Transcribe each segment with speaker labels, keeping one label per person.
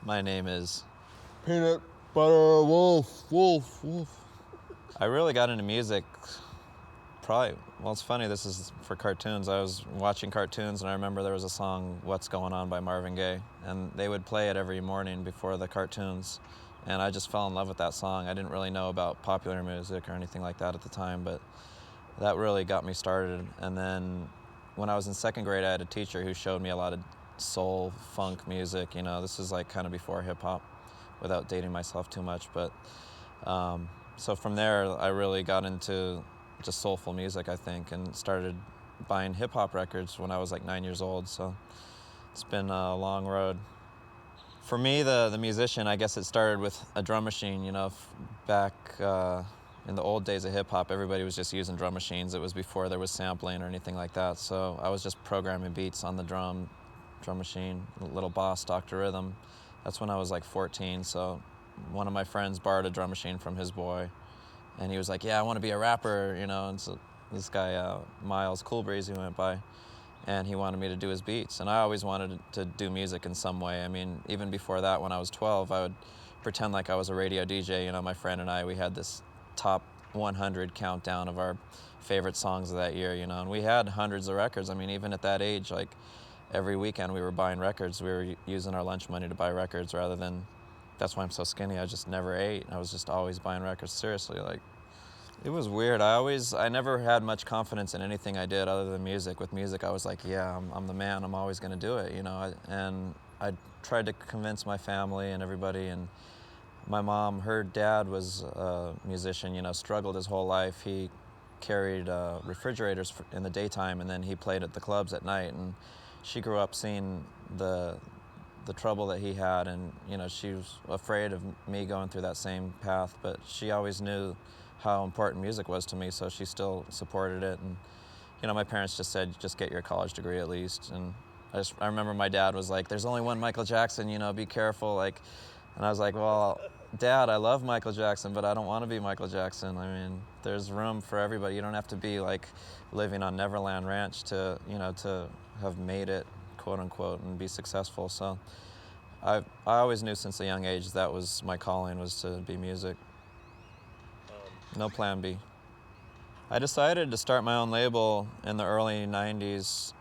Speaker 1: My name is
Speaker 2: Peanut Butter Wolf.
Speaker 1: I really got into music probably, well, it's funny, this is for cartoons. I was watching cartoons and I remember there was a song, What's Going On by Marvin Gaye, and they would play it every morning before the cartoons. And I just fell in love with that song. I didn't really know about popular music or anything like that at the time, but that really got me started. And then when I was in second grade, I had a teacher who showed me a lot of soul, funk music. You know, this is like kind of before hip hop, without dating myself too much. But so from there, I really got into just soulful music, I think, and started buying hip hop records when I was like 9 years old. So it's been a long road. For me, the musician, I guess it started with a drum machine. You know, back in the old days of hip hop, everybody was just using drum machines. It was before there was sampling or anything like that. So I was just programming beats on the drum machine, Little Boss, Dr. Rhythm. That's when I was like 14. So one of my friends borrowed a drum machine from his boy, and he was like, "Yeah, I want to be a rapper," you know. And so this guy, Miles Cool Breeze, he went by, and he wanted me to do his beats. And I always wanted to do music in some way. I mean, even before that, when I was 12, I would pretend like I was a radio DJ. You know, my friend and I, we had this top 100 countdown of our favorite songs of that year, you know, and we had hundreds of records. I mean, even at that age, like every weekend we were buying records. We were using our lunch money to buy records rather than, that's why I'm so skinny. I just never ate. I was just always buying records. Seriously, like, it was weird. I never had much confidence in anything I did other than music. With music, I was like, yeah, I'm the man. I'm always going to do it, you know. And I tried to convince my family and everybody. And my mom, her dad was a musician, you know, struggled his whole life. He carried refrigerators in the daytime, and then he played at the clubs at night. And she grew up seeing the trouble that he had, and you know, she was afraid of me going through that same path, but she always knew how important music was to me, so she still supported it. And you know, my parents just said, just get your college degree at least. And I remember my dad was like, there's only one Michael Jackson, you know, be careful, like. And I was like, well, Dad, I love Michael Jackson, but I don't want to be Michael Jackson. I mean, there's room for everybody. You don't have to be like living on Neverland Ranch to, you know, to have made it, quote unquote, and be successful. So I always knew since a young age that was my calling, was to be music. No plan B. I decided to start my own label in the early 90s.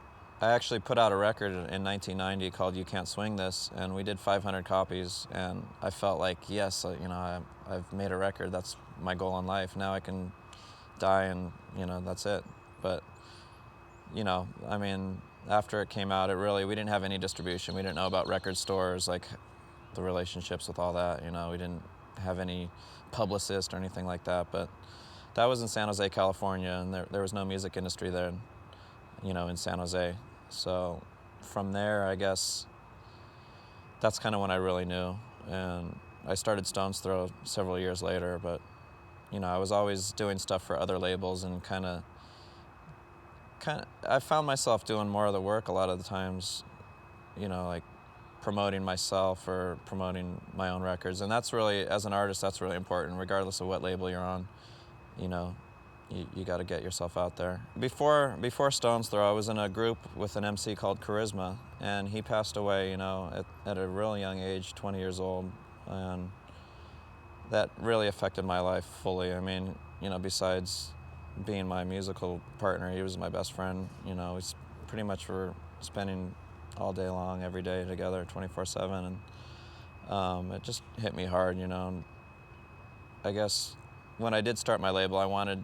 Speaker 1: I actually put out a record in 1990 called You Can't Swing This, and we did 500 copies, and I felt like, yes, you know, I've made a record. That's my goal in life. Now I can die and, you know, that's it. But, you know, I mean, after it came out, we didn't have any distribution. We didn't know about record stores, like the relationships with all that, you know. We didn't have any publicist or anything like that, but that was in San Jose, California, and there was no music industry there, you know, in San Jose. So from there, I guess that's kind of when I really knew. And I started Stone's Throw several years later, but you know, I was always doing stuff for other labels, and kind of I found myself doing more of the work a lot of the times, you know, like promoting myself or promoting my own records. And that's really, as an artist, that's really important, regardless of what label you're on. You know, you got to get yourself out there. Before Stone's Throw, I was in a group with an MC called Charisma, and he passed away, you know, at a really young age, 20 years old, and that really affected my life fully. I mean, you know, besides being my musical partner, he was my best friend. You know, we pretty much were spending all day long, every day together, 24/7, and it just hit me hard, you know. And I guess when I did start my label, I wanted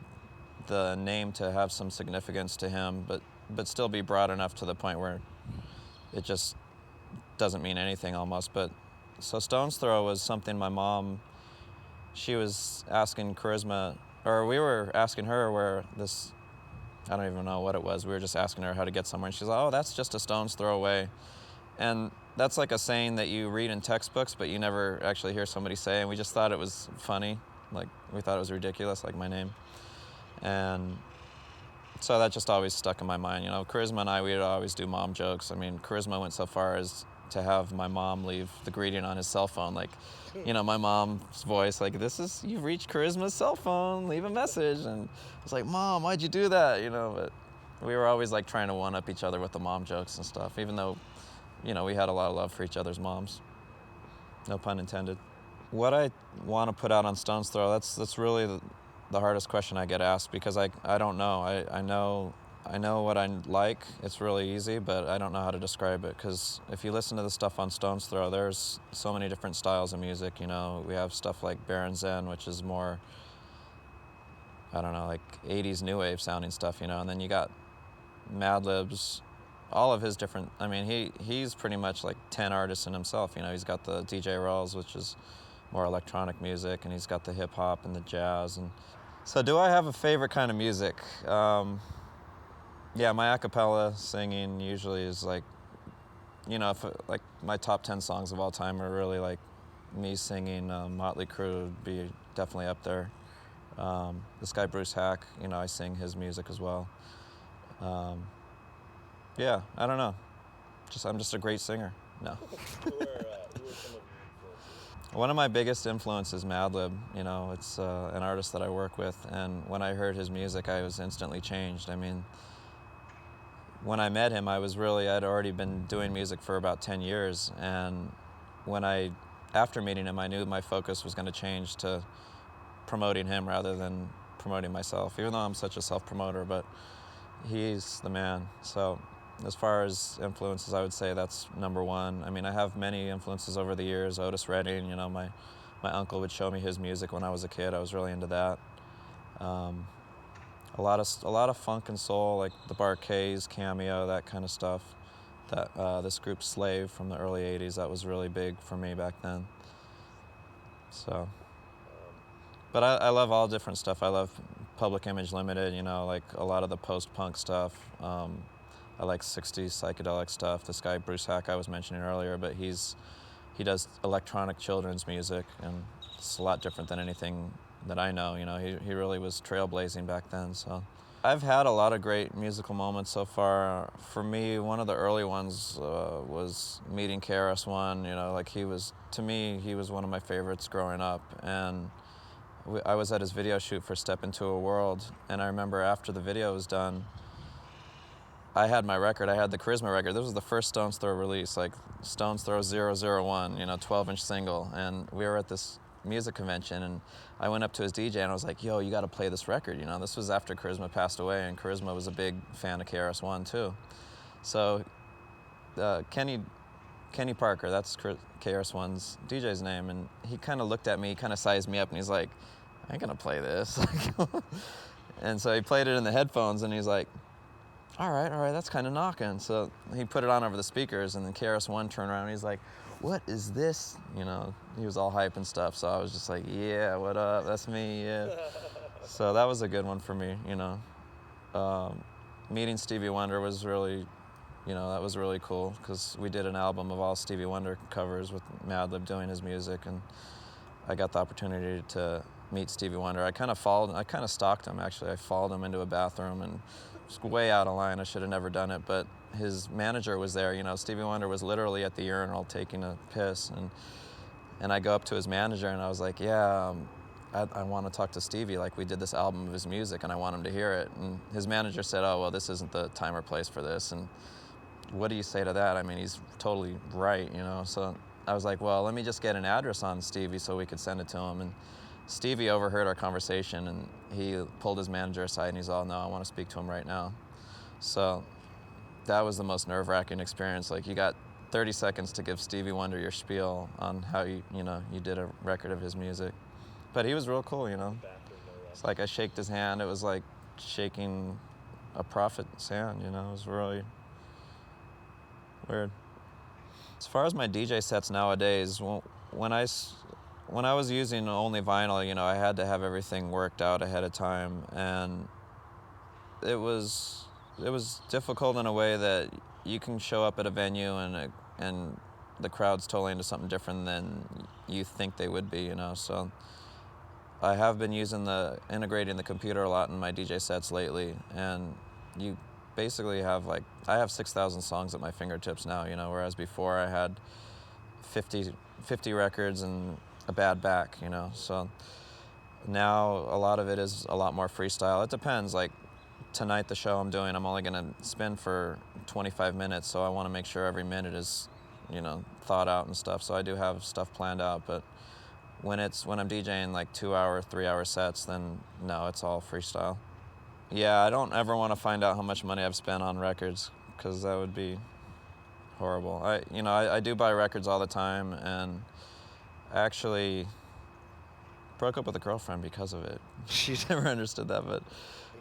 Speaker 1: the name to have some significance to him, but still be broad enough to the point where it just doesn't mean anything almost. But so Stone's Throw was something my mom, she was asking Charisma, or we were asking her where this, I don't even know what it was. We were just asking her how to get somewhere, and she's like, oh, that's just a stone's throw away. And that's like a saying that you read in textbooks, but you never actually hear somebody say, and we just thought it was funny. Like, we thought it was ridiculous, like my name. And so that just always stuck in my mind. You know, Charisma and I, we would always do mom jokes. I mean, Charisma went so far as to have my mom leave the greeting on his cell phone. Like, you know, my mom's voice, like, you've reached Charisma's cell phone, leave a message. And I was like, Mom, why'd you do that? You know, but we were always like trying to one-up each other with the mom jokes and stuff, even though, you know, we had a lot of love for each other's moms. No pun intended. What I want to put out on Stone's Throw, that's really the hardest question I get asked, because I don't know. I know what I like. It's really easy, but I don't know how to describe it, because if you listen to the stuff on Stone's Throw, there's so many different styles of music. You know, we have stuff like Baron Zen, which is more, I don't know, like 80s new wave sounding stuff, you know, and then you got Madlib's, all of his different, I mean, he's pretty much like 10 artists in himself, you know. He's got the DJ Rolls, which is more electronic music, and he's got the hip hop and the jazz. And so, do I have a favorite kind of music? Yeah, my a cappella singing usually is like, you know, if like my top 10 songs of all time are really like me singing. Motley Crue would be definitely up there. This guy Bruce Hack, you know, I sing his music as well. Yeah, I don't know. I'm just a great singer. No.
Speaker 3: Who were some of your influences?
Speaker 1: One of my biggest influences, Madlib. You know, it's an artist that I work with, and when I heard his music, I was instantly changed. I mean, when I met him, I'd already been doing music for about 10 years, and after meeting him, I knew my focus was going to change to promoting him rather than promoting myself, even though I'm such a self-promoter, but he's the man. So as far as influences, I would say that's number one. I mean, I have many influences over the years. Otis Redding, you know, my uncle would show me his music when I was a kid. I was really into that. A lot of funk and soul, like the Bar-Kays, Cameo, that kind of stuff. That this group Slave from the early '80s, that was really big for me back then. So, but I love all different stuff. I love Public Image Limited, you know, like a lot of the post-punk stuff. I like 60s psychedelic stuff. This guy Bruce Hack I was mentioning earlier, but he does electronic children's music, and it's a lot different than anything that I know. You know, he really was trailblazing back then. So I've had a lot of great musical moments so far. For me, one of the early ones was meeting KRS-One. You know, like to me, he was one of my favorites growing up, and I was at his video shoot for Step Into a World, and I remember after the video was done, I had my record. I had the Charisma record. This was the first Stone's Throw release, like Stone's Throw 001, you know, 12-inch single. And we were at this music convention, and I went up to his DJ and I was like, yo, you got to play this record. You know, this was after Charisma passed away, and Charisma was a big fan of KRS-One too. So Kenny Parker, that's KRS-One's DJ's name, and he kind of looked at me, kind of sized me up, and he's like, I ain't gonna play this. And so he played it in the headphones, and he's like, all right, that's kind of knocking. So he put it on over the speakers, and then KRS-One turned around and he's like, what is this? You know, he was all hype and stuff. So I was just like, yeah, what up? That's me, yeah. So that was a good one for me, you know. Meeting Stevie Wonder was really, you know, that was really cool, because we did an album of all Stevie Wonder covers with Madlib doing his music, and I got the opportunity to meet Stevie Wonder. I kind of stalked him, actually. I followed him into a bathroom, and it was way out of line. I should have never done it, but his manager was there. You know, Stevie Wonder was literally at the urinal taking a piss, and I go up to his manager and I was like, yeah, I want to talk to Stevie. Like, we did this album of his music and I want him to hear it. And his manager said, oh, well, this isn't the time or place for this. And what do you say to that? I mean, he's totally right, you know. So I was like, well, let me just get an address on Stevie so we could send it to him. And Stevie overheard our conversation, and he pulled his manager aside, and he's all, no, I want to speak to him right now. So that was the most nerve-wracking experience. Like, you got 30 seconds to give Stevie Wonder your spiel on how you did a record of his music. But he was real cool, you know. It's like I shaked his hand. It was like shaking a prophet's hand, you know. It was really weird. As far as my DJ sets nowadays, when I was using only vinyl, you know, I had to have everything worked out ahead of time, and it was difficult in a way that you can show up at a venue and the crowd's totally into something different than you think they would be, you know. So I have been integrating the computer a lot in my DJ sets lately, and you basically have I have 6,000 songs at my fingertips now, you know, whereas before I had 50 records and a bad back, you know. So now a lot of it is a lot more freestyle. It depends. Like tonight, the show I'm doing, I'm only going to spin for 25 minutes, so I want to make sure every minute is thought out and stuff. So I do have stuff planned out, but when I'm DJing like 2-hour, 3-hour sets, then no, it's all freestyle. Yeah, I don't ever want to find out how much money I've spent on records, because that would be horrible. I do buy records all the time, and I actually broke up with a girlfriend because of it. She never understood that, but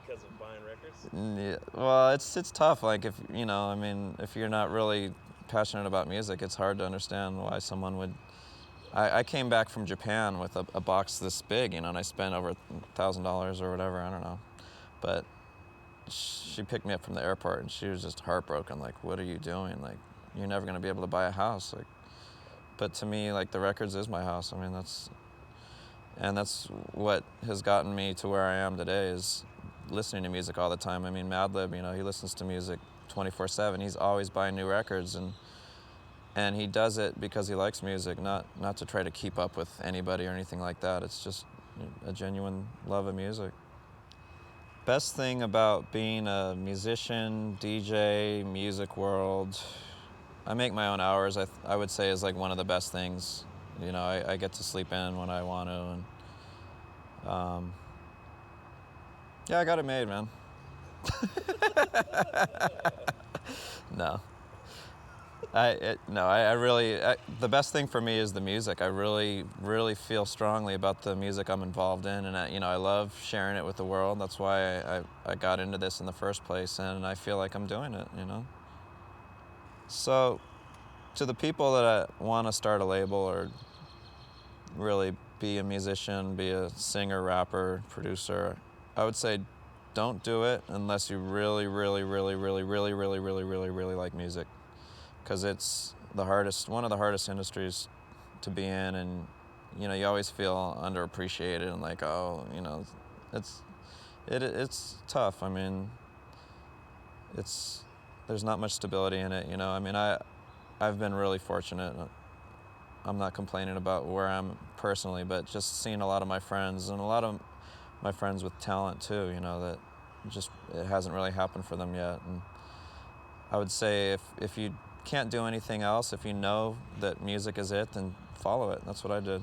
Speaker 3: Because of buying records?
Speaker 1: yeah, well, it's tough. Like, if if you're not really passionate about music, it's hard to understand why someone would. I came back from Japan with a box this big, and I spent over $1,000 or whatever. I don't know, but she picked me up from the airport, and she was just heartbroken. Like, what are you doing? Like, you're never gonna be able to buy a house. Like, but to me, like, the records is my house. I mean, that's what has gotten me to where I am today, is listening to music all the time. I mean, Madlib, he listens to music 24/7. He's always buying new records, and he does it because he likes music, not to try to keep up with anybody or anything like that. It's just a genuine love of music. Best thing about being a musician, DJ, music world, I make my own hours, I would say, is like one of the best things. I get to sleep in when I want to, and yeah, I got it made, man. No. The best thing for me is the music. I really, really feel strongly about the music I'm involved in, and I love sharing it with the world. That's why I got into this in the first place, and I feel like I'm doing it, So, to the people that want to start a label or really be a musician, be a singer, rapper, producer, I would say don't do it unless you really, really, really, really, really, really, really, really, really like music. Because it's one of the hardest industries to be in, and you always feel underappreciated and like, oh, it's tough. I mean, there's not much stability in it. I mean, I've been really fortunate. I'm not complaining about where I'm personally, but just seeing a lot of my friends, and a lot of my friends with talent too, that it hasn't really happened for them yet. And I would say if you can't do anything else, if you know that music is it, then follow it. That's what I did.